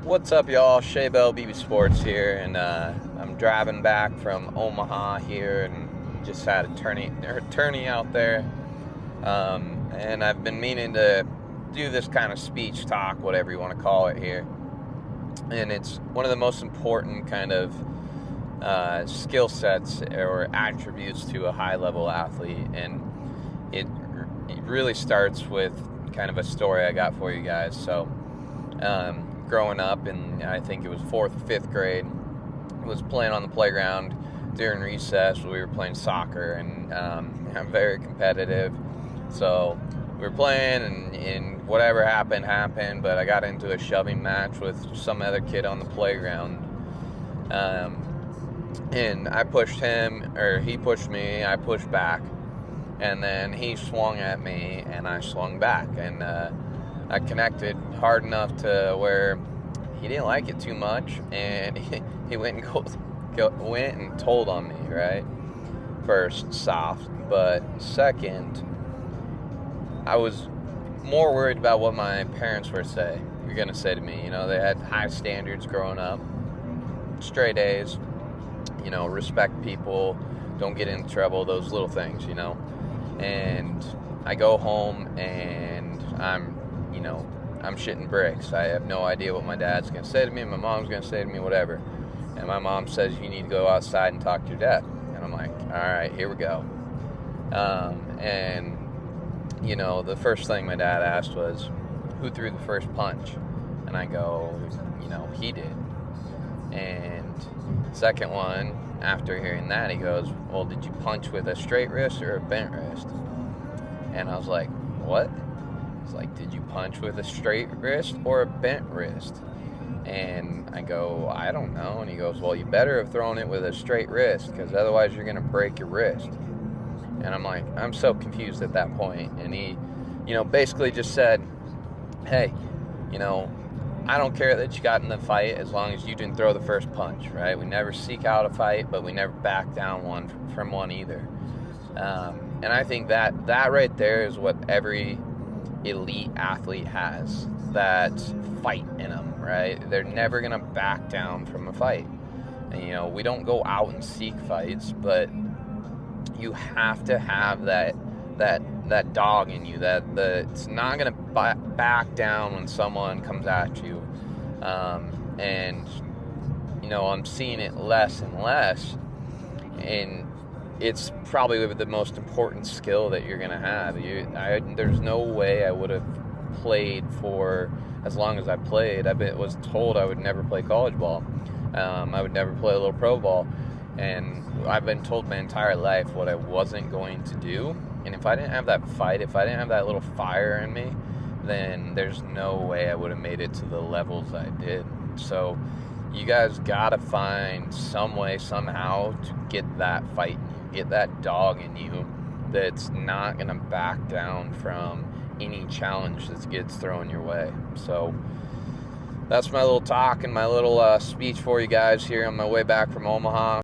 What's up, y'all? Shea Bell BB Sports here, and I'm driving back from Omaha here, and just had a tourney out there. And I've been meaning to do this kind of speech talk, whatever you want to call it here. And it's one of the most important kind of skill sets or attributes to a high-level athlete, and it really starts with kind of a story I got for you guys. So. Growing up, and I think it was 4th or 5th grade, was playing on the playground during recess. We were playing soccer, and I'm very competitive, so we were playing, and whatever happened, but I got into a shoving match with some other kid on the playground, and I pushed him, or he pushed me, I pushed back, and then he swung at me, and I swung back, and I connected hard enough to where he didn't like it too much, and he went and told on me, right? First, soft, but second, I was more worried about what my parents were going to say to me. You know, they had high standards growing up, straight A's, you know, respect people, don't get in trouble, those little things, you know. And I go home, and I'm shitting bricks. I have no idea what my dad's going to say to me, my mom's going to say to me, whatever. And my mom says, you need to go outside and talk to your dad. And I'm like, all right, here we go. And, you know, the first thing my dad asked was, who threw the first punch? And I go, you know, he did. And second one, after hearing that, he goes, well, did you punch with a straight wrist or a bent wrist? And I was like, what? He's like, did you punch with a straight wrist or a bent wrist? And I go, I don't know. And he goes, well, you better have thrown it with a straight wrist, because otherwise you're going to break your wrist. And I'm like, I'm so confused at that point. And he, you know, basically just said, hey, you know, I don't care that you got in the fight as long as you didn't throw the first punch, right? We never seek out a fight, but we never back down from one either. And I think that right there is what every elite athlete has, that fight in them, right? They're never gonna back down from a fight. And, you know, we don't go out and seek fights, but you have to have that dog in you, it's not gonna back down when someone comes at you. And you know, I'm seeing it less and less, and it's probably the most important skill that you're going to have. There's no way I would have played for as long as I played. Was told I would never play college ball. I would never play a little pro ball. And I've been told my entire life what I wasn't going to do. And if I didn't have that fight, if I didn't have that little fire in me, then there's no way I would have made it to the levels I did. So you guys got to find some way, somehow, to get that fight in you, get that dog in you that's not going to back down from any challenge that gets thrown your way. So that's my little talk and my little speech for you guys here on my way back from Omaha.